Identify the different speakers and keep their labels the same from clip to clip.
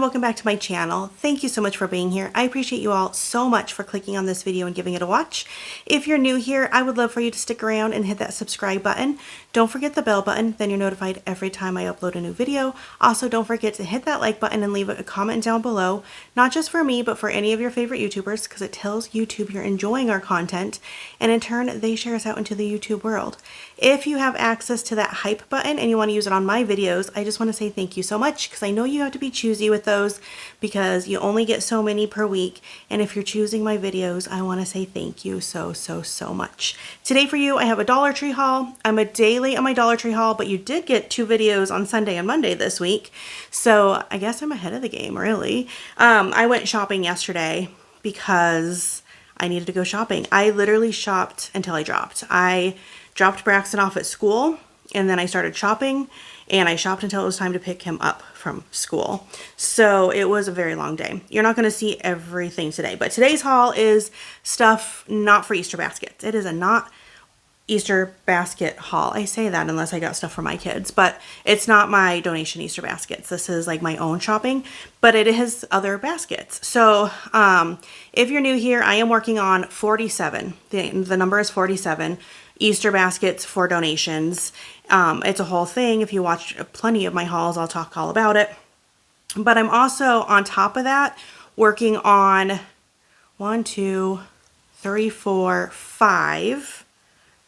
Speaker 1: everyone, welcome back to my channel. Thank you so much for being here. I appreciate you all so much for clicking on this video and giving it a watch. If you're new here, I would love for you to stick around and hit that subscribe button. Don't forget the bell button, then you're notified every time I upload a new video. Also, don't forget to hit that like button and leave a comment down below, not just for me, but for any of your favorite YouTubers, because it tells YouTube you're enjoying our content, and in turn, they share us out into the YouTube world. If you have access to that hype button and you want to use it on my videos, I just want to say thank you so much, because I know you have to be choosy with those because you only get so many per week. And if you're choosing my videos, I want to say thank you so much. Today for you, I have a Dollar Tree haul. I'm a day late on my Dollar Tree haul, but you did get 2 videos on Sunday and Monday this week. So I guess I'm ahead of the game, really. I went shopping yesterday because I needed to go shopping. I literally shopped until I dropped. I dropped Braxton off at school, and then I started shopping, and I shopped until it was time to pick him up from school. So it was a very long day. You're not going to see everything today, but today's haul is stuff not for Easter baskets. It is a not Easter basket haul. I say that unless I got stuff for my kids, but it's not my donation Easter baskets. This is like my own shopping, but it is other baskets. So if you're new here, I am working on 47. The number is 47 Easter baskets for donations. It's a whole thing. If you watch plenty of my hauls, I'll talk all about it. But I'm also on top of that working on 1, 2, 3, 4, 5,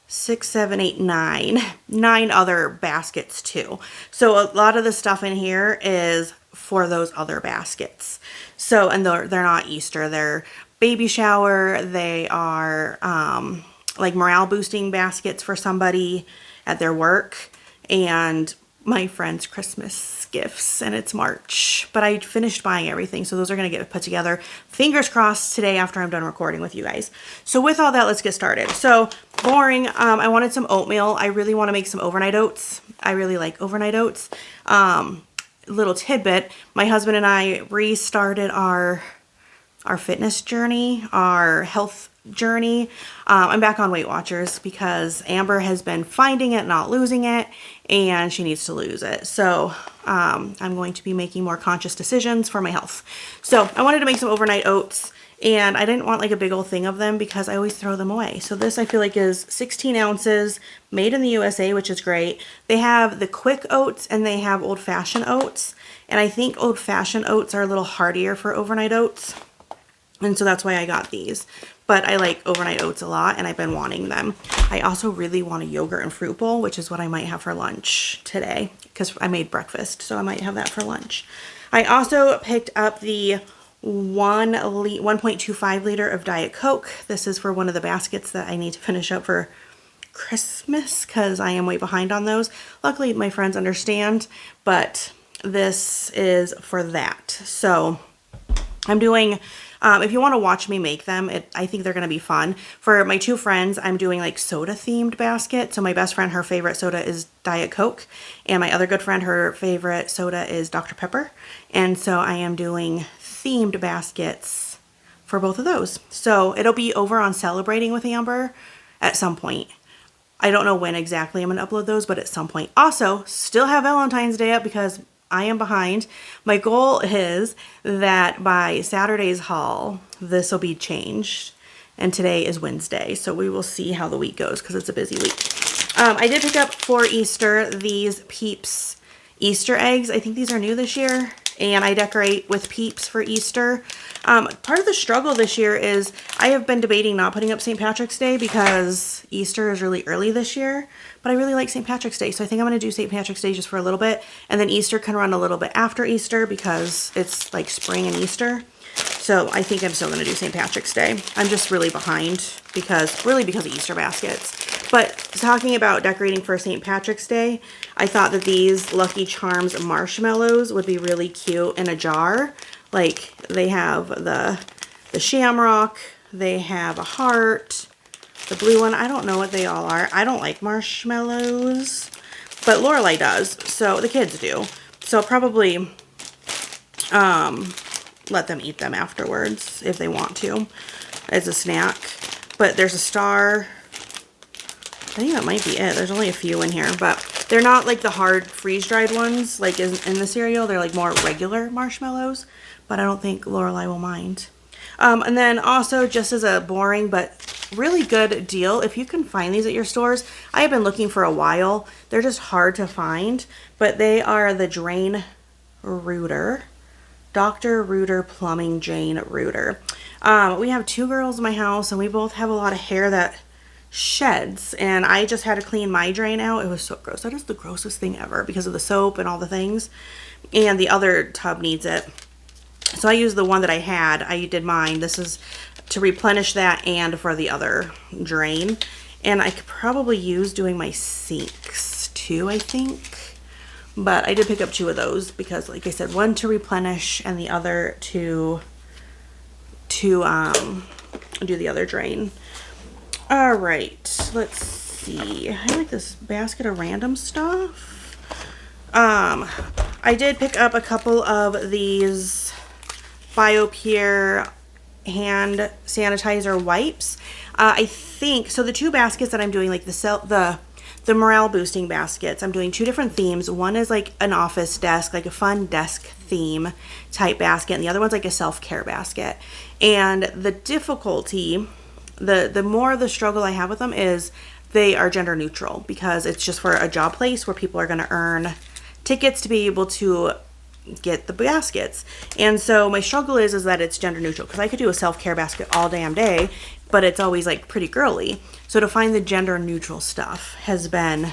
Speaker 1: 6, 7, 8, 9 other baskets too. So a lot of the stuff in here is for those other baskets. So, and they're not Easter, they're baby shower, they are like morale boosting baskets for somebody at their work, and my friend's Christmas gifts, and it's March, but I finished buying everything, so those are going to get put together. Fingers crossed today after I'm done recording with you guys. So with all that, let's get started. So boring, I wanted some oatmeal. I really want to make some overnight oats. I really like overnight oats. Little tidbit, my husband and I restarted our fitness journey, our health journey. I'm back on Weight Watchers because Amber has been finding it, not losing it, and she needs to lose it. So I'm going to be making more conscious decisions for my health. So I wanted to make some overnight oats, and I didn't want like a big old thing of them because I always throw them away. So this I feel like is 16 ounces, made in the USA, which is great. They have the quick oats and they have old-fashioned oats, and I think old-fashioned oats are a little heartier for overnight oats. And so that's why I got these. But I like overnight oats a lot, and I've been wanting them. I also really want a yogurt and fruit bowl, which is what I might have for lunch today because I made breakfast, so I might have that for lunch. I also picked up the 1.25 liter of Diet Coke. This is for one of the baskets that I need to finish up for Christmas because I am way behind on those. Luckily, my friends understand, but this is for that. So I'm doing... if you want to watch me make them, I think they're going to be fun. For my 2 friends, I'm doing like soda themed basket. So my best friend, her favorite soda is Diet Coke. And my other good friend, her favorite soda is Dr. Pepper. And so I am doing themed baskets for both of those. So it'll be over on Celebrating with Amber at some point. I don't know when exactly I'm going to upload those, but at some point. Also, still have Valentine's Day up because I am behind. My goal is that by Saturday's haul, this will be changed. And today is Wednesday, so we will see how the week goes because it's a busy week. I did pick up for Easter these Peeps Easter eggs. I think these are new this year. And I decorate with Peeps for Easter. Part of the struggle this year is I have been debating not putting up St. Patrick's Day because Easter is really early this year. But I really like St. Patrick's Day, so I think I'm going to do St. Patrick's Day just for a little bit. And then Easter can run a little bit after Easter because it's like spring and Easter. So I think I'm still going to do St. Patrick's Day. I'm just really behind because of Easter baskets. But talking about decorating for St. Patrick's Day, I thought that these Lucky Charms marshmallows would be really cute in a jar. Like they have the shamrock, they have a heart, the blue one. I don't know what they all are. I don't like marshmallows, but Lorelai does, so the kids do. So I'll probably let them eat them afterwards if they want to as a snack. But there's a star. I think that might be it. There's only a few in here, but They're not like the hard freeze-dried ones like in the cereal. They're like more regular marshmallows, but I don't think Lorelai will mind. And then also, just as a boring but really good deal, if you can find these at your stores, I have been looking for a while. They're just hard to find, but they are the Drain Rooter. Dr. Rooter Plumbing Drain Rooter. We have 2 girls in my house, and we both have a lot of hair that sheds, and I just had to clean my drain out. It was so gross. That is the grossest thing ever because of the soap and all the things, and the other tub needs it. So I used the one that I had. I did mine. This is to replenish that and for the other drain. And I could probably use doing my sinks too, I think. But I did pick up 2 of those because, like I said, one to replenish and the other to do the other drain. All right, let's see. I like this basket of random stuff. I did pick up a couple of these BioPure hand sanitizer wipes. I think so. The 2 baskets that I'm doing, like the morale boosting baskets, I'm doing 2 different themes. One is like an office desk, like a fun desk theme type basket, and the other one's like a self-care basket. And the difficulty, the more of the struggle I have with them is they are gender neutral because it's just for a job place where people are going to earn tickets to be able to get the baskets. And so my struggle is that it's gender neutral, because I could do a self-care basket all damn day, but it's always like pretty girly. So to find the gender neutral stuff has been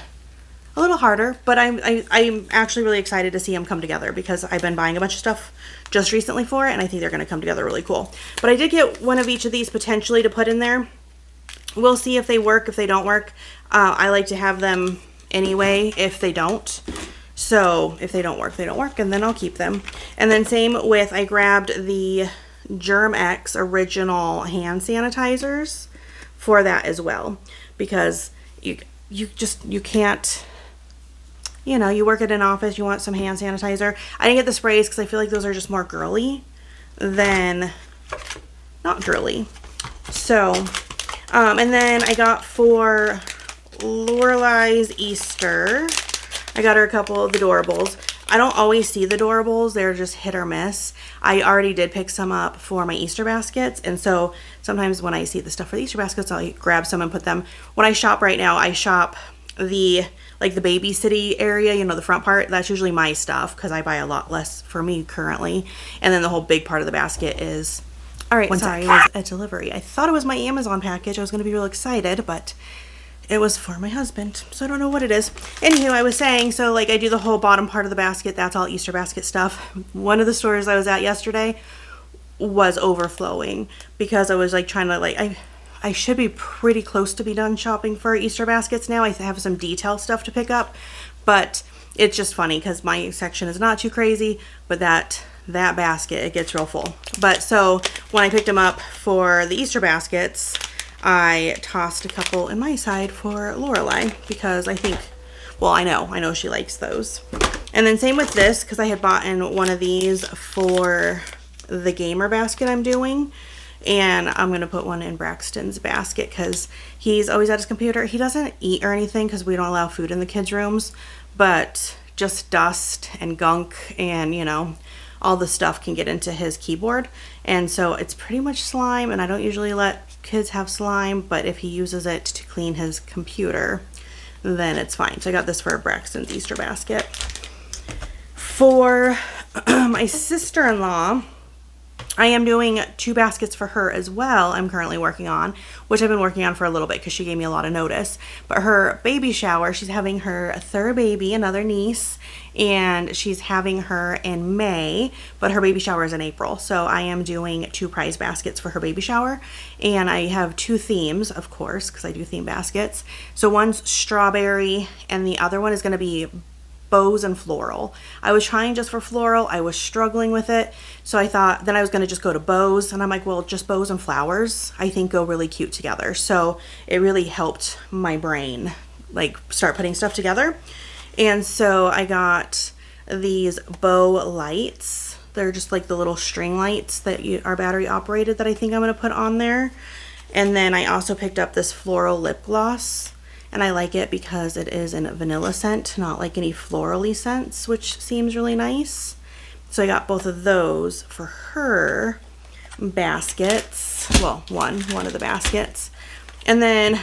Speaker 1: a little harder, but I'm actually really excited to see them come together because I've been buying a bunch of stuff just recently for it, and I think they're going to come together really cool. But I did get one of each of these potentially to put in there. We'll see if they work, if they don't work. I like to have them anyway if they don't. So if they don't work, they don't work, and then I'll keep them. And then same with, I grabbed the Germ-X original hand sanitizers for that as well, because you can't, you know, you work at an office, you want some hand sanitizer. I didn't get the sprays because I feel like those are just more girly than not girly. So, and then I got for Lorelai's Easter, I got her a couple of the Doorables. I don't always see the Doorables. They're just hit or miss. I already did pick some up for my Easter baskets. And so sometimes when I see the stuff for the Easter baskets, I'll grab some and put them. When I shop right now, I shop the baby city area, you know, the front part. That's usually my stuff because I buy a lot less for me currently. And then the whole big part of the basket is, all right, sorry, it was a delivery. I thought it was my Amazon package. I was going to be real excited, but it was for my husband, so I don't know what it is. Anywho, I was saying, so like I do the whole bottom part of the basket. That's all Easter basket stuff. One of the stores I was at yesterday was overflowing because I was like trying to like, I should be pretty close to be done shopping for Easter baskets now. I have some detail stuff to pick up, but it's just funny because my section is not too crazy, but that basket, it gets real full. But so when I picked them up for the Easter baskets, I tossed a couple in my side for Lorelai because I think, well, I know she likes those. And then same with this, because I had bought in one of these for the gamer basket I'm doing, and I'm going to put one in Braxton's basket because he's always at his computer. He doesn't eat or anything because we don't allow food in the kids' rooms, but just dust and gunk and, you know, all the stuff can get into his keyboard. And so it's pretty much slime, and I don't usually let kids have slime, but if he uses it to clean his computer, then it's fine. So I got this for Braxton's Easter basket. For my sister-in-law, I am doing 2 baskets for her as well. I'm currently working on, which I've been working on for a little bit because she gave me a lot of notice. But her baby shower, she's having her 3rd baby, another niece, and she's having her in May, but her baby shower is in April. So I am doing 2 prize baskets for her baby shower, and I have 2 themes, of course, because I do theme baskets. So one's strawberry, and the other one is going to be bows and floral. I was trying just for floral. I was struggling with it. So I thought then I was going to just go to bows, and I'm like, well, just bows and flowers I think go really cute together. So it really helped my brain like start putting stuff together. And so I got these bow lights. They're just like the little string lights that are battery operated that I think I'm going to put on there. And then I also picked up this floral lip gloss. and I like it because it is in a vanilla scent, not like any florally scents, which seems really nice. So I got both of those for her baskets. Well, one of the baskets. And then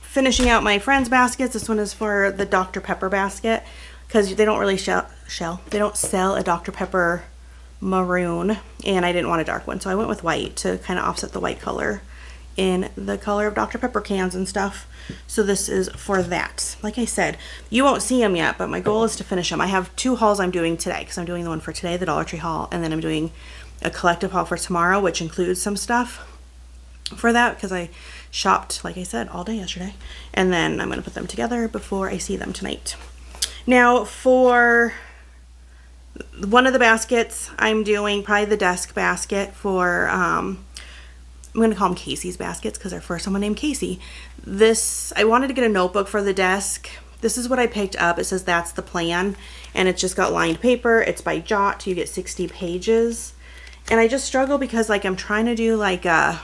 Speaker 1: finishing out my friend's baskets, this one is for the Dr. Pepper basket, because they don't really they don't sell a Dr. Pepper maroon, and I didn't want a dark one, so I went with white to kind of offset the white color in the color of Dr. Pepper cans and stuff. So this is for that. Like I said, you won't see them yet, but my goal is to finish them. I have 2 hauls I'm doing today, because I'm doing the one for today, the Dollar Tree haul, and then I'm doing a collective haul for tomorrow, which includes some stuff for that, because I shopped, like I said, all day yesterday. And then I'm going to put them together before I see them tonight. Now for one of the baskets, I'm doing probably the desk basket for, I'm going to call them Casey's baskets because they're for someone named Casey. This, I wanted to get a notebook for the desk. This is what I picked up. It says That's the Plan, and it's just got lined paper. It's by Jot. You get 60 pages. And I just struggle because like I'm trying to do like a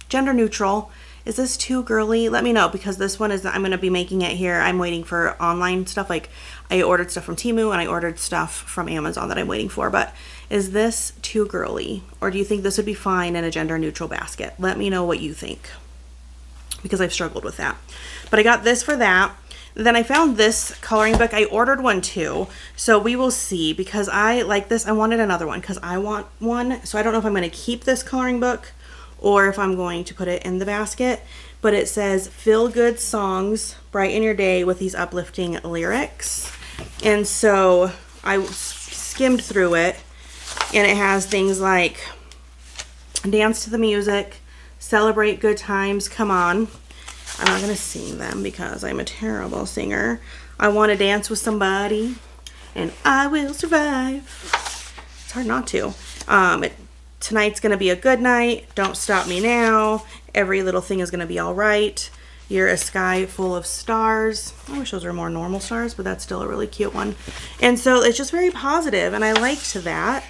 Speaker 1: gender neutral. Is this too girly? Let me know, because this one is, I'm going to be making it here. I'm waiting for online stuff. Like I ordered stuff from Temu and I ordered stuff from Amazon that I'm waiting for. But is this too girly? Or do you think this would be fine in a gender neutral basket? Let me know what you think, because I've struggled with that. But I got this for that. Then I found this coloring book. I ordered one too, so we will see, because I like this. I wanted another one because I want one. So I don't know if I'm going to keep this coloring book or if I'm going to put it in the basket. But it says feel good songs, brighten your day with these uplifting lyrics. And so I skimmed through it, and it has things like dance to the music, celebrate good times, come on. I'm not going to sing them because I'm a terrible singer. I want to dance with somebody, and I will survive. It's hard not to. Tonight's going to be a good night. Don't stop me now. Every little thing is going to be all right. You're a sky full of stars. I wish those were more normal stars, but that's still a really cute one. And so it's just very positive, and I liked that.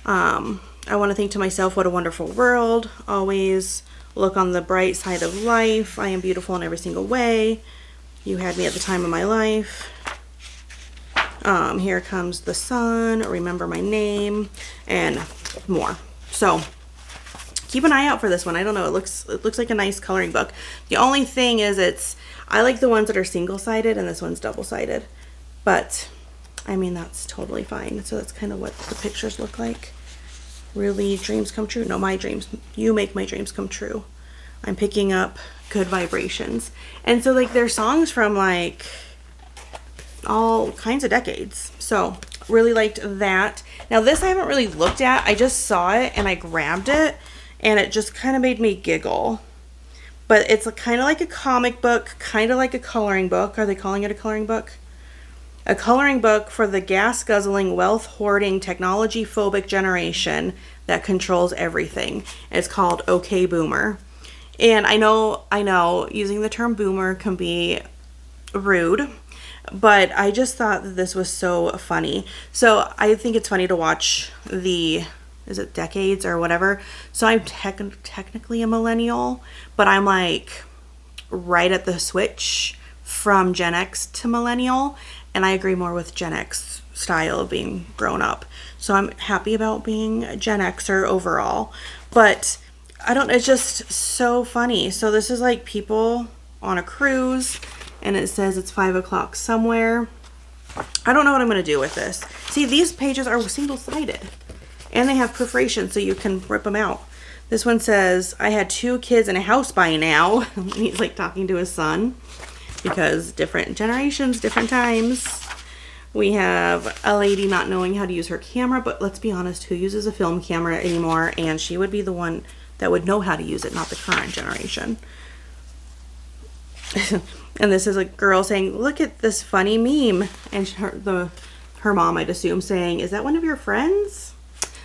Speaker 1: I want to think to myself, what a wonderful world. Always look on the bright side of life. I am beautiful in every single way. You had me at the time of my life. Here comes the sun. Remember my name, and more. So keep an eye out for this one. I don't know. It looks like a nice coloring book. The only thing is I like the ones that are single-sided, and this one's double-sided. But I mean, that's totally fine. So that's kind of what the pictures look like. Really, dreams come true. No, my dreams. You make my dreams come true. I'm picking up good vibrations. And so like there's songs from like all kinds of decades. So really liked that. Now this I haven't really looked at. I just saw it and I grabbed it, and it just kind of made me giggle. But it's kind of like a comic book, kind of like a coloring book. Are they calling it a coloring book? A coloring book for the gas-guzzling, wealth-hoarding, technology-phobic generation that controls everything. It's called OK Boomer. And I know, using the term boomer can be rude, but I just thought that this was so funny. So I think it's funny to watch is it decades or whatever? So I'm technically a millennial, but I'm like right at the switch from Gen X to millennial. And I agree more with Gen X style of being grown up. So I'm happy about being a Gen Xer overall. But it's just so funny. So this is like people on a cruise, and it says it's 5 o'clock somewhere. I don't know what I'm going to do with this. See, these pages are single-sided, and they have perforation so you can rip them out. This one says, I had 2 kids in a house by now. He's like talking to his son. Because different generations, different times. We have a lady not knowing how to use her camera, but let's be honest, who uses a film camera anymore? And she would be the one that would know how to use it, not the current generation. And this is a girl saying, look at this funny meme. And her mom, I'd assume, saying, is that one of your friends?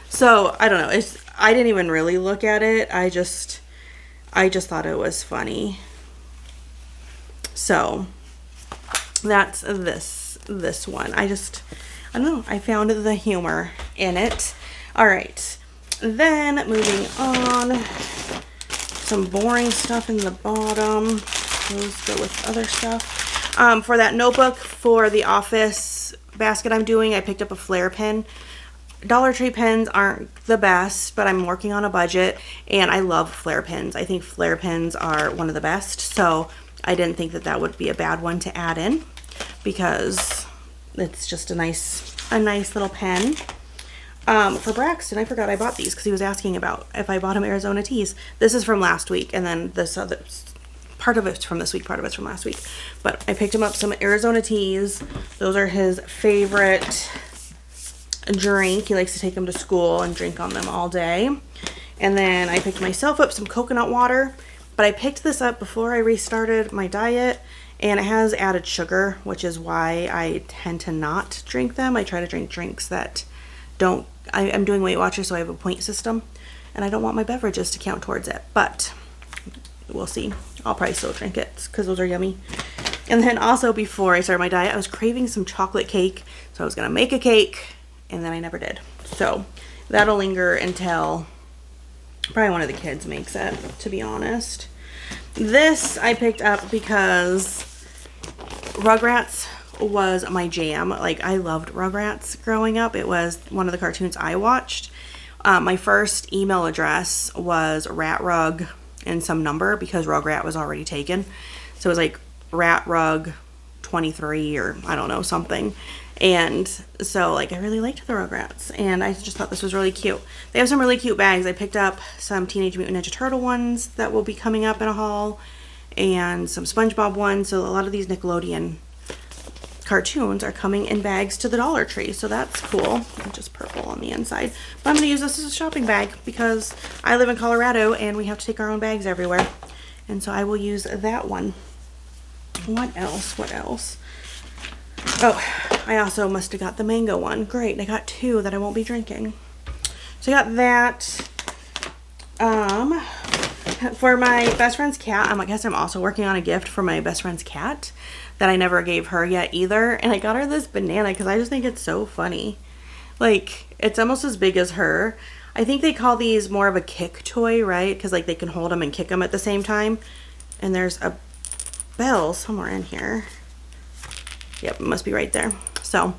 Speaker 1: So, I don't know. I didn't even really look at it. I just thought it was funny. So that's this one. I don't know. I found the humor in it. All right. Then moving on some boring stuff in the bottom. Those go with other stuff. For that notebook for the office basket I'm doing, I picked up a flare pen. Dollar Tree pens aren't the best, but I'm working on a budget, and I love flare pens. I think flare pens are one of the best, so I didn't think that that would be a bad one to add in because it's just a nice little pen. For Braxton, I forgot I bought these because he was asking about if I bought him Arizona teas. This is from last week, and then this other part of it's from this week, part of it's from last week. But I picked him up some Arizona teas. Those are his favorite drink. He likes to take them to school and drink on them all day. And then I picked myself up some coconut water, but I picked this up before I restarted my diet, and it has added sugar, which is why I tend to not drink them. I try to drink drinks that don't, I'm doing Weight Watchers, so I have a point system, and I don't want my beverages to count towards it, but we'll see. I'll probably still drink it because those are yummy. And then also before I started my diet, I was craving some chocolate cake, so I was gonna make a cake, and then I never did. So that'll linger until probably one of the kids makes it, to be honest. This I picked up because Rugrats was my jam. Like, I loved Rugrats growing up. It was one of the cartoons I watched. My first email address was ratrug and some number because Rugrat was already taken. So it was like ratrug23 or I don't know, something. And so like I really liked the Rugrats, and I just thought this was really cute. They have some really cute bags. I picked up some Teenage Mutant Ninja Turtle ones that will be coming up in a haul, and some SpongeBob ones. So a lot of these Nickelodeon cartoons are coming in bags to the Dollar Tree, so that's cool. And just purple on the inside. But I'm going to use this as a shopping bag because I live in Colorado and we have to take our own bags everywhere. And so I will use that one. What else? What else? Oh, I also must have got the mango one. Great, I got two that I won't be drinking. So I got that. For my best friend's cat, I guess I'm also working on a gift for my best friend's cat that I never gave her yet either. And I got her this banana because I just think it's so funny. Like, it's almost as big as her. I think they call these more of a kick toy, right? Because like they can hold them and kick them at the same time. And there's a bell somewhere in here. Yep, it must be right there. So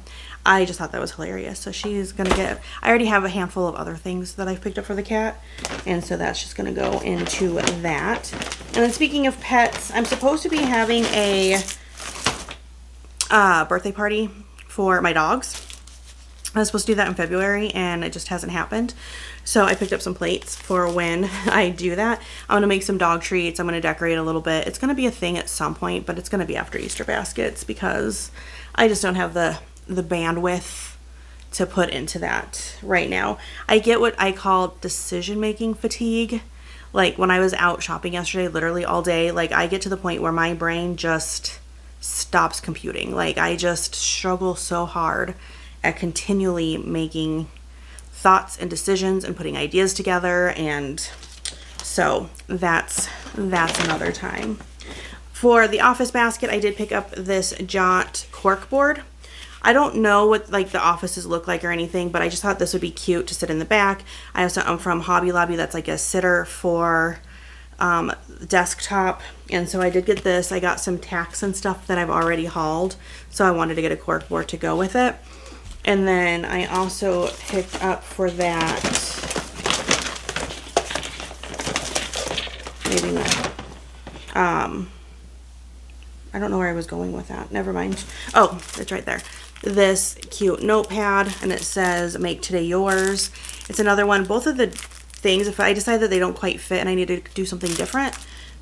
Speaker 1: I just thought that was hilarious. So she's gonna get, I already have a handful of other things that I've picked up for the cat, and so that's just gonna go into that. And then speaking of pets, I'm supposed to be having a birthday party for my dogs. I was supposed to do that in February and it just hasn't happened. So I picked up some plates for when I do that. I'm gonna make some dog treats. I'm gonna decorate a little bit. It's gonna be a thing at some point, but it's gonna be after Easter baskets because I just don't have the bandwidth to put into that right now. I get what I call decision-making fatigue. Like when I was out shopping yesterday, literally all day, like I get to the point where my brain just stops computing. Like I just struggle so hard at continually making thoughts and decisions and putting ideas together, and so that's another time. For the office basket, I did pick up this Jot cork board. I don't know what like the offices look like or anything, but I just thought this would be cute to sit in the back. I have something from Hobby Lobby that's like a sitter for desktop, and so I did get this. I got some tacks and stuff that I've already hauled, so I wanted to get a cork board to go with it. And then I also picked up for that, maybe not, I don't know where I was going with that. Never mind. Oh, it's right there. This cute notepad, and it says, "Make today yours." It's another one. Both of the things, if I decide that they don't quite fit and I need to do something different,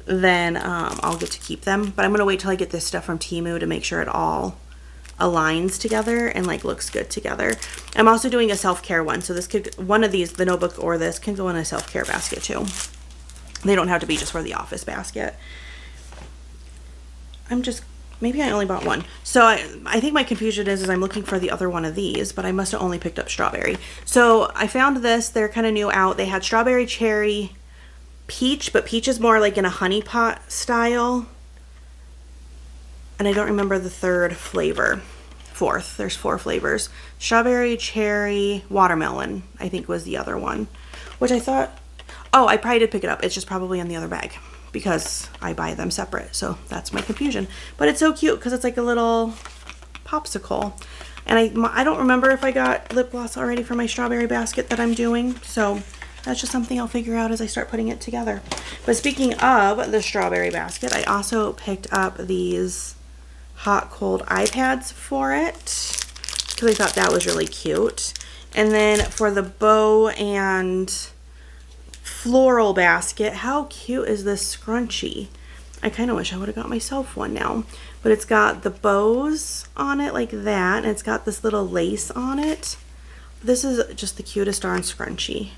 Speaker 1: then I'll get to keep them. But I'm going to wait till I get this stuff from Temu to make sure it all aligns together and like looks good together. I'm also doing a self-care one, so this could, one of these, the notebook or this, can go in a self-care basket too. They don't have to be just for the office basket. Maybe I only bought one. So I think my confusion is I'm looking for the other one of these, but I must have only picked up strawberry. So I found this, they're kind of new out. They had strawberry, cherry, peach, but peach is more like in a honey pot style. And I don't remember the third flavor. Fourth, there's 4 flavors. Strawberry, cherry, watermelon, I think was the other one. Which I thought, Oh, I probably did pick it up. It's just probably in the other bag because I buy them separate. So that's my confusion. But it's so cute because it's like a little popsicle. And I don't remember if I got lip gloss already for my strawberry basket that I'm doing. So that's just something I'll figure out as I start putting it together. But speaking of the strawberry basket, I also picked up these hot cold iPads for it because I thought that was really cute. And then for the bow and floral basket, how cute is this scrunchie? I kind of wish I would have got myself one now. But it's got the bows on it like that, and it's got this little lace on it. This is just the cutest darn scrunchie.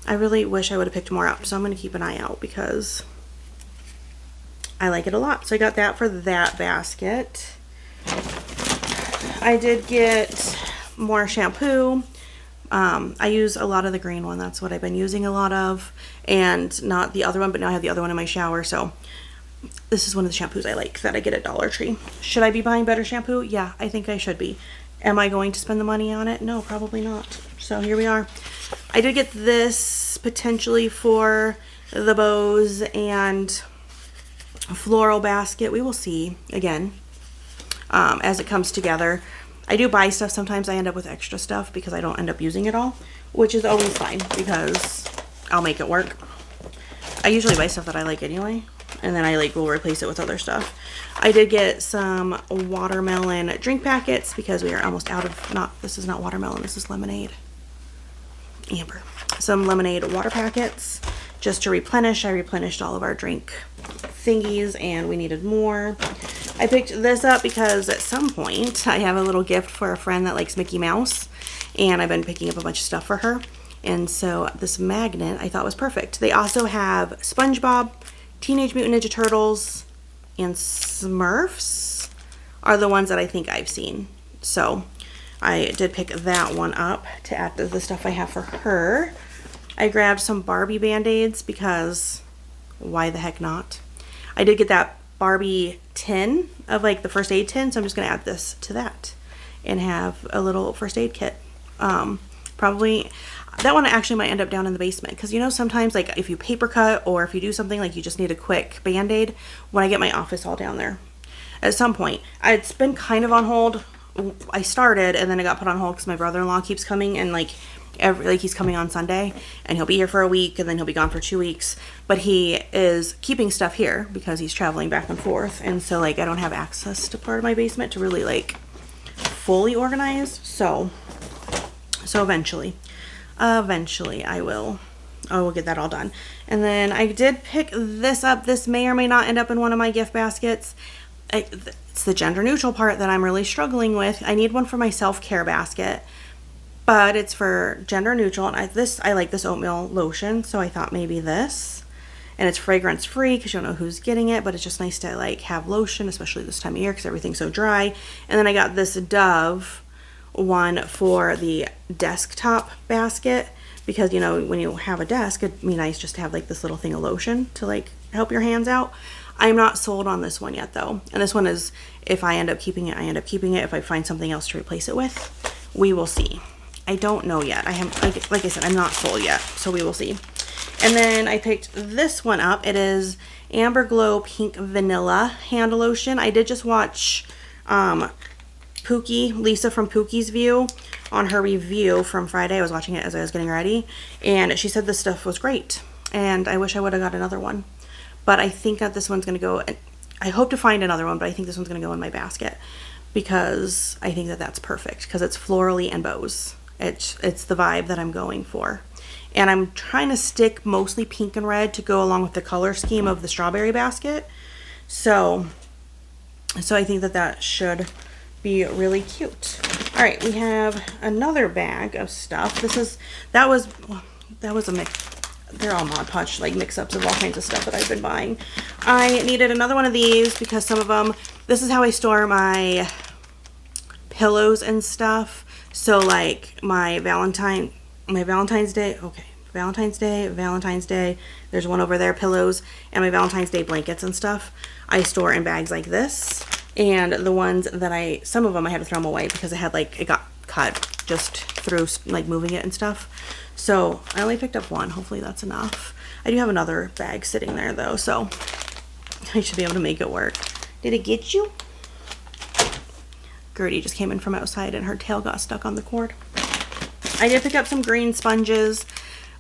Speaker 1: I really wish I would have picked more up, so I'm going to keep an eye out because I like it a lot. So I got that for that basket. I did get more shampoo. I use a lot of the green one. That's what I've been using a lot of, and not the other one, but now I have the other one in my shower. So this is one of the shampoos I like that I get at Dollar Tree. Should I be buying better shampoo? Yeah, I think I should be. Am I going to spend the money on it? No, probably not. So here we are. I did get this potentially for the bows and floral basket. We will see again as it comes together. I do buy stuff. Sometimes I end up with extra stuff because I don't end up using it all, which is always fine because I'll make it work. I usually buy stuff that I like anyway, and then I will replace it with other stuff. I did get some watermelon drink packets because we are almost out of, this is not watermelon, this is lemonade. Amber. Some lemonade water packets just to replenish. I replenished all of our drink thingies and we needed more. I picked this up because at some point I have a little gift for a friend that likes Mickey Mouse, and I've been picking up a bunch of stuff for her. And so this magnet I thought was perfect. They also have SpongeBob, Teenage Mutant Ninja Turtles, and Smurfs are the ones that I think I've seen. So I did pick that one up to add to the stuff I have for her. I grabbed some Barbie Band-Aids because why the heck not? I did get that Barbie tin of the first aid tin, so I'm just going to add this to that and have a little first aid kit. Probably that one actually might end up down in the basement because sometimes if you paper cut or if you do something you just need a quick band-aid, when I get my office all down there at some point. It's been kind of on hold. I started and then it got put on hold because my brother-in-law keeps coming, and he's coming on Sunday and he'll be here for a week and then he'll be gone for 2 weeks, but he is keeping stuff here because he's traveling back and forth, and so I don't have access to part of my basement to really fully organize. So eventually I will get that all done. And then I did pick this up. This may or may not end up in one of my gift baskets. It's the gender neutral part that I'm really struggling with. I need one for my self-care basket, but it's for gender neutral, and I like this oatmeal lotion, so I thought maybe this. And it's fragrance free because you don't know who's getting it, but it's just nice to have lotion, especially this time of year because everything's so dry. And then I got this Dove one for the desktop basket because when you have a desk, it'd be nice just to have this little thing of lotion to help your hands out. I'm not sold on this one yet though, and this one is, if I end up keeping it, I end up keeping it. If I find something else to replace it with, we will see. I don't know yet. I have, like I said, I'm not sold yet, so we will see. And then I picked this one up. It is Amber Glow Pink Vanilla Hand Lotion. I did just watch Lisa from Pookie's View on her review from Friday. I was watching it as I was getting ready, and she said this stuff was great, and I wish I would have got another one. But I think that this one's going to go, I hope to find another one, but I think this one's going to go in my basket because I think that that's perfect because it's florally and bows. It's the vibe that I'm going for. And I'm trying to stick mostly pink and red to go along with the color scheme of the strawberry basket. So I think that should be really cute. All right, we have another bag of stuff. That was a mix. They're all Mod Podge mix-ups of all kinds of stuff that I've been buying. I needed another one of these because some of them, this is how I store my pillows and stuff. So my Valentine's Day, Valentine's Day, there's one over there, pillows, and my Valentine's Day blankets and stuff, I store in bags like this. And the ones that some of them I had to throw them away because it got cut just through like moving it and stuff. So I only picked up one. Hopefully that's enough. I do have another bag sitting there though, so I should be able to make it work. Did it get you? Gertie just came in from outside and her tail got stuck on the cord. I did pick up some green sponges.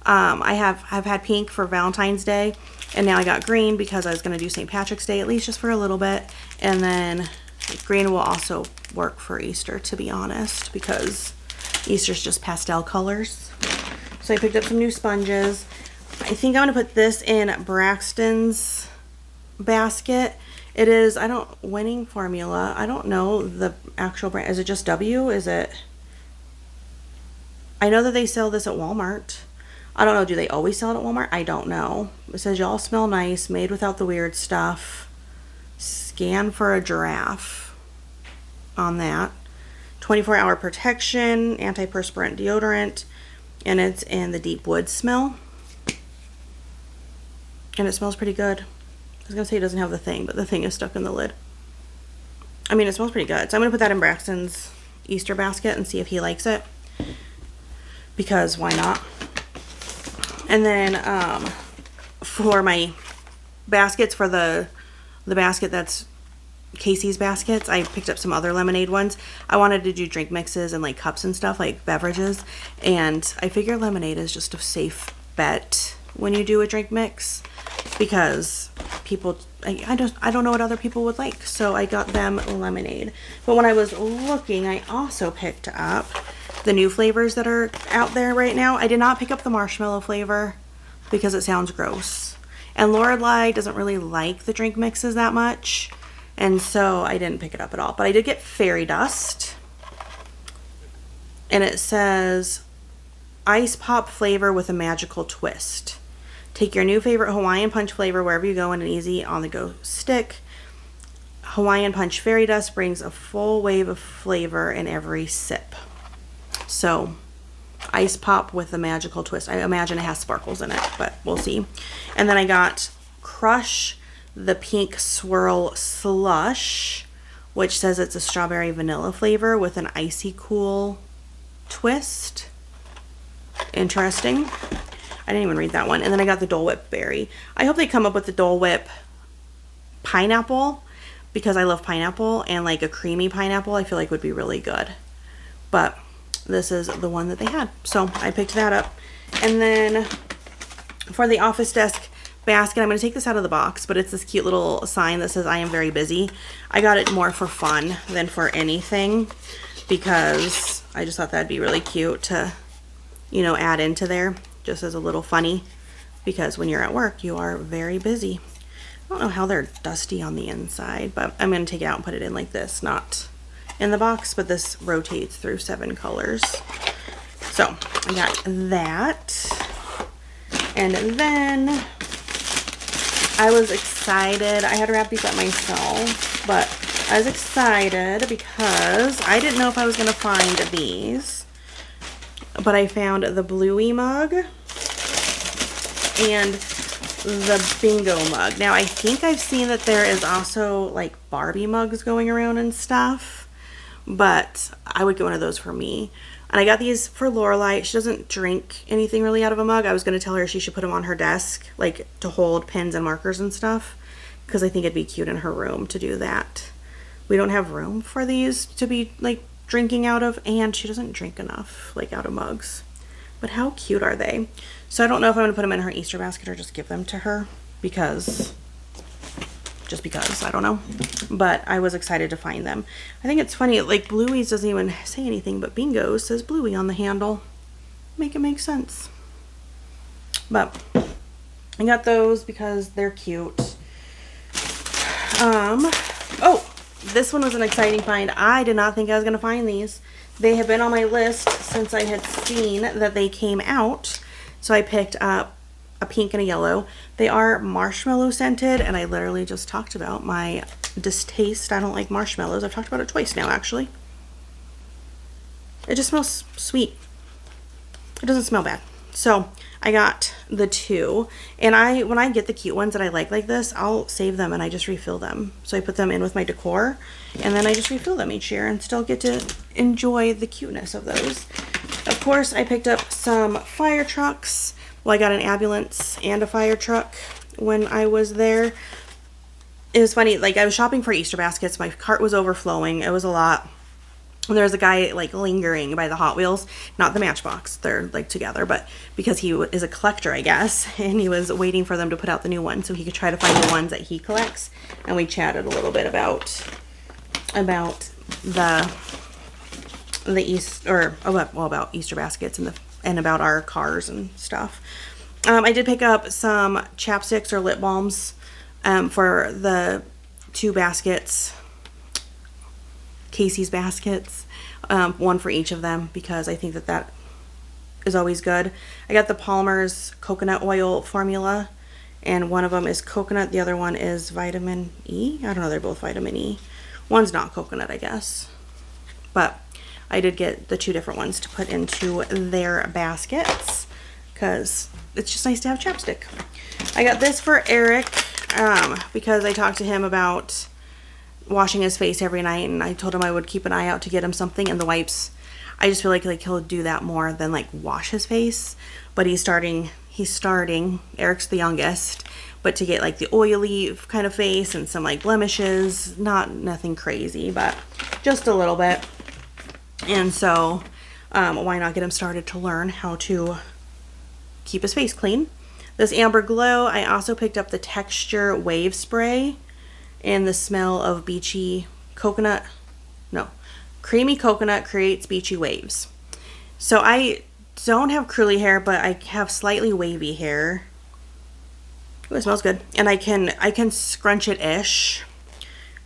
Speaker 1: I've had pink for Valentine's Day, and now I got green because I was going to do St. Patrick's Day, at least just for a little bit. And then green will also work for Easter, to be honest, because Easter's just pastel colors. So I picked up some new sponges. I think I'm going to put this in Braxton's basket. It is, Winning Formula. I don't know the actual brand. Is it just W? Is it? I know that they sell this at Walmart. I don't know. Do they always sell it at Walmart? I don't know. It says y'all smell nice, made without the weird stuff. Scan for a giraffe on that. 24-hour protection, antiperspirant deodorant, and it's in the deep wood smell. And it smells pretty good. I was going to say it doesn't have the thing, but the thing is stuck in the lid. I mean, it smells pretty good. So I'm going to put that in Braxton's Easter basket and see if he likes it. Because why not? And then for my baskets, for the basket that's Casey's baskets, I picked up some other lemonade ones. I wanted to do drink mixes and like cups and stuff, like beverages. And I figure lemonade is just a safe bet when you do a drink mix, because people, I don't know what other people would like. So I got them lemonade. But when I was looking, I also picked up the new flavors that are out there right now. I did not pick up the marshmallow flavor because it sounds gross. And Lorelei doesn't really like the drink mixes that much. And so I didn't pick it up at all. But I did get fairy dust. And it says ice pop flavor with a magical twist. Take your new favorite Hawaiian Punch flavor wherever you go in an easy on-the-go stick. Hawaiian Punch fairy dust brings a full wave of flavor in every sip. So, ice pop with a magical twist. I imagine it has sparkles in it, but we'll see. And then I got Crush the Pink Swirl Slush, which says it's a strawberry vanilla flavor with an icy cool twist. Interesting. I didn't even read that one. And then I got the Dole Whip Berry. I hope they come up with the Dole Whip Pineapple, because I love pineapple, and like a creamy pineapple I feel like would be really good. But this is the one that they had, so I picked that up. And then for the office desk basket, I'm going to take this out of the box, but it's this cute little sign that says I am very busy. I got it more for fun than for anything, because I just thought that'd be really cute to, you know, add into there just as a little funny, because when you're at work you are very busy. I don't know how they're dusty on the inside, but I'm going to take it out and put it in like this, not in the box, but this rotates through 7 colors. So I got that. And then I was excited. I had to wrap these up myself, but I was excited because I didn't know if I was going to find these, but I found the Bluey mug and the bingo mug. Now I think I've seen that there is also like Barbie mugs going around and stuff, but I would get one of those for me. And I got these for Lorelei. She doesn't drink anything really out of a mug. I was going to tell her she should put them on her desk, like to hold pens and markers and stuff, because I think it'd be cute in her room to do that. We don't have room for these to be like drinking out of, and she doesn't drink enough like out of mugs. But how cute are they? So I don't know if I'm going to put them in her Easter basket or just give them to her, because I don't know. But I was excited to find them. I think it's funny, like Bluey's doesn't even say anything, but Bingo says Bluey on the handle. Make it make sense. But I got those because they're cute. Oh, this one was an exciting find. I did not think I was going to find these. They have been on my list since I had seen that they came out. So I picked up a pink and a yellow. They are marshmallow scented, and I literally just talked about my distaste. I don't like marshmallows. I've talked about it twice now, actually. It just smells sweet. It doesn't smell bad. So I got the 2, and when I get the cute ones that I like this, I'll save them and I just refill them. So I put them in with my decor, and then I just refill them each year and still get to enjoy the cuteness of those. Of course, I picked up some fire trucks. Well, I got an ambulance and a fire truck when I was there. It was funny, like I was shopping for Easter baskets. My cart was overflowing. It was a lot. And there was a guy like lingering by the Hot Wheels, not the Matchbox, they're like together, but because he is a collector, I guess, and he was waiting for them to put out the new one so he could try to find the ones that he collects. And we chatted a little bit about about Easter baskets and about our cars and stuff. I did pick up some chapsticks or lip balms for the 2 baskets. Casey's baskets, one for each of them, because I think that is always good. I got the Palmer's coconut oil formula, and one of them is coconut, the other one is vitamin E. I don't know, they're both vitamin E. One's not coconut, I guess, but I did get the 2 different ones to put into their baskets because it's just nice to have chapstick. I got this for Eric because I talked to him about washing his face every night, and I told him I would keep an eye out to get him something, and the wipes, I just feel like he'll do that more than like wash his face. But he's starting, Eric's the youngest, but to get like the oily kind of face and some like blemishes, nothing crazy, but just a little bit. And so why not get him started to learn how to keep his face clean. This Amber Glow, I also picked up the Texture Wave Spray and the smell of beachy coconut. No, creamy coconut creates beachy waves. So I don't have curly hair, but I have slightly wavy hair. Ooh, it smells good. And I can scrunch it-ish.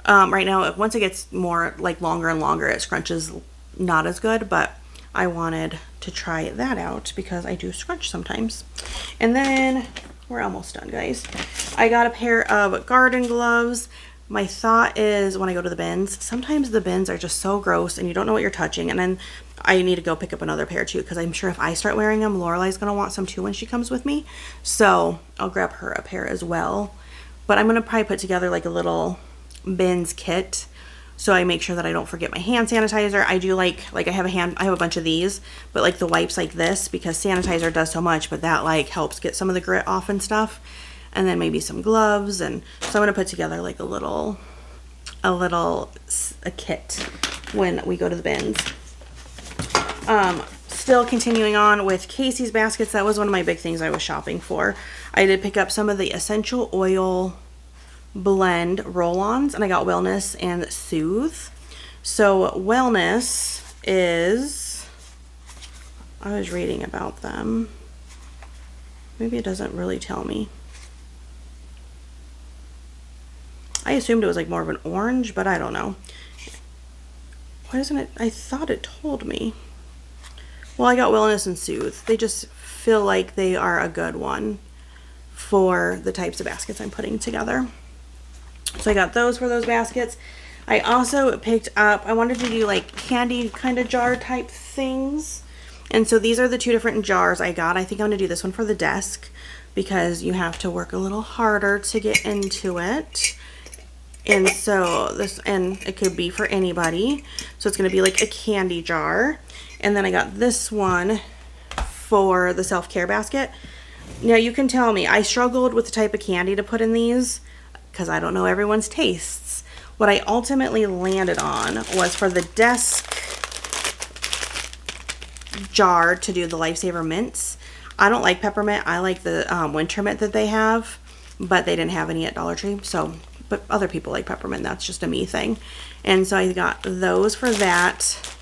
Speaker 1: Right now, once it gets more like longer and longer, it scrunches not as good, but I wanted to try that out because I do scrunch sometimes. And then we're almost done, guys. I got a pair of garden gloves. My thought is when I go to the bins, sometimes the bins are just so gross and you don't know what you're touching. And then I need to go pick up another pair too, because I'm sure if I start wearing them, Lorelai's going to want some too when she comes with me. So I'll grab her a pair as well. But I'm going to probably put together like a little bins kit, so I make sure that I don't forget my hand sanitizer. I do like I have a bunch of these, but like the wipes like this, because sanitizer does so much, but that like helps get some of the grit off and stuff. And then maybe some gloves, and so I'm gonna put together like a kit when we go to the bins. Still continuing on with Casey's baskets, that was one of my big things I was shopping for. I did pick up some of the essential oil blend roll-ons, and I got Wellness and Soothe. So Wellness is, I was reading about them, maybe it doesn't really tell me. I assumed it was like more of an orange, but I don't know. Why doesn't it? I thought it told me. Well, I got Wellness and Soothe. They just feel like they are a good one for the types of baskets I'm putting together. So I got those for those baskets. I also picked up, I wanted to do like candy kind of jar type things. And so these are the 2 different jars I got. I think I'm going to do this one for the desk because you have to work a little harder to get into it. And so and it could be for anybody. So it's going to be like a candy jar. And then I got this one for the self-care basket. Now you can tell me, I struggled with the type of candy to put in these because I don't know everyone's tastes. What I ultimately landed on was for the desk jar to do the Lifesaver mints. I don't like peppermint. I like the winter mint that they have, but they didn't have any at Dollar Tree. So, but other people like peppermint. That's just a me thing. And so I got those for that.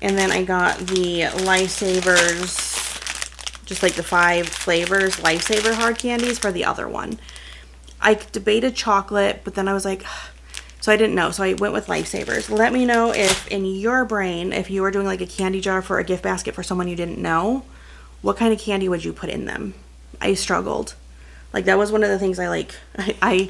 Speaker 1: And then I got the Lifesavers, just like the 5 flavors Lifesaver hard candies for the other one. I debated chocolate, but then I was like, so I didn't know. So I went with Lifesavers. Let me know if in your brain, if you were doing like a candy jar for a gift basket for someone you didn't know, what kind of candy would you put in them? I struggled. Like that was one of the things I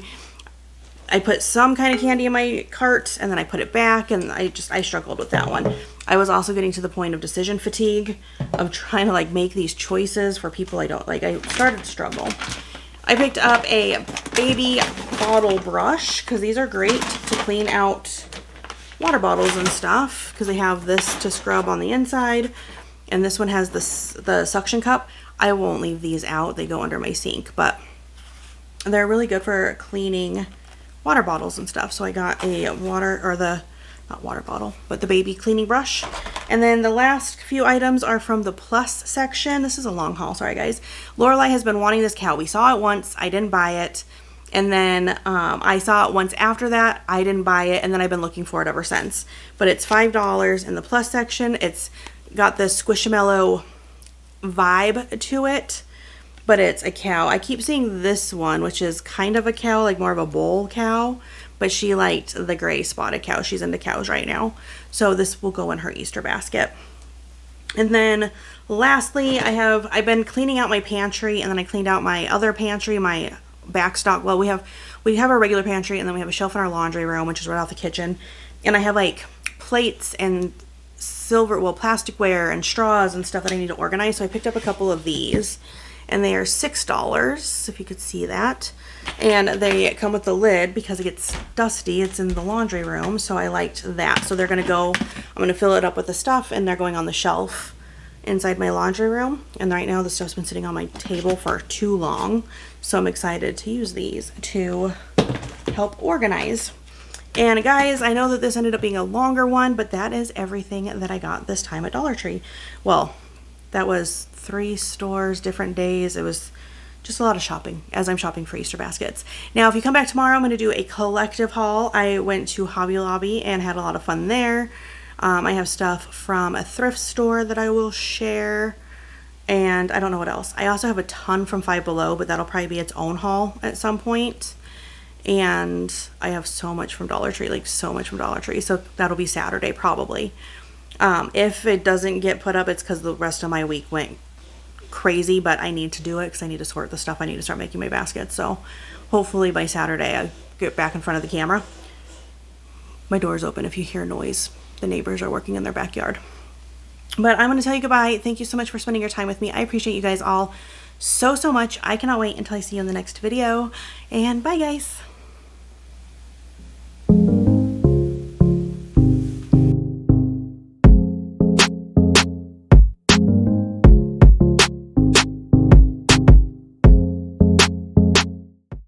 Speaker 1: I put some kind of candy in my cart and then I put it back, and I struggled with that one. I was also getting to the point of decision fatigue of trying to like make these choices for people I don't like. I started to struggle. I picked up a baby bottle brush because these are great to clean out water bottles and stuff, because they have this to scrub on the inside, and this one has the suction cup. I won't leave these out, they go under my sink, but they're really good for cleaning water bottles and stuff. So I got a not water bottle, but the baby cleaning brush. And then the last few items are from the plus section. This is a long haul, sorry guys. Lorelai has been wanting this cow. We saw it once, I didn't buy it. And then I saw it once after that, I didn't buy it, and then I've been looking for it ever since. But it's $5 in the plus section. It's got this Squishamallow vibe to it, but it's a cow. I keep seeing this one, which is kind of a cow, like more of a bull cow, but she liked the gray spotted cow. She's into cows right now. So this will go in her Easter basket. And then lastly, I've been cleaning out my pantry, and then I cleaned out my other pantry, my backstock. Well, we have our regular pantry, and then we have a shelf in our laundry room, which is right off the kitchen. And I have like plates and plasticware and straws and stuff that I need to organize. So I picked up a couple of these, and they are $6, if you could see that. And they come with the lid because it gets dusty. It's in the laundry room, so I liked that. So they're gonna go, I'm gonna fill it up with the stuff, and they're going on the shelf inside my laundry room. And right now the stuff's been sitting on my table for too long, so I'm excited to use these to help organize. And guys, I know that this ended up being a longer one, but that is everything that I got this time at Dollar Tree. Well, that was 3 stores, different days. It was just a lot of shopping as I'm shopping for Easter baskets. Now, if you come back tomorrow, I'm going to do a collective haul. I went to Hobby Lobby and had a lot of fun there. I have stuff from a thrift store that I will share, and I don't know what else. I also have a ton from Five Below, but that'll probably be its own haul at some point. And I have so much from Dollar Tree, like so much from Dollar Tree, so that'll be Saturday probably. If it doesn't get put up, it's because the rest of my week went crazy, but I need to do it because I need to sort the stuff. I need to start making my baskets, so hopefully by Saturday I get back in front of the camera. My door's open if you hear noise. The neighbors are working in their backyard. But I'm going to tell you goodbye. Thank you so much for spending your time with me. I appreciate you guys all so much. I cannot wait until I see you in the next video, and bye guys.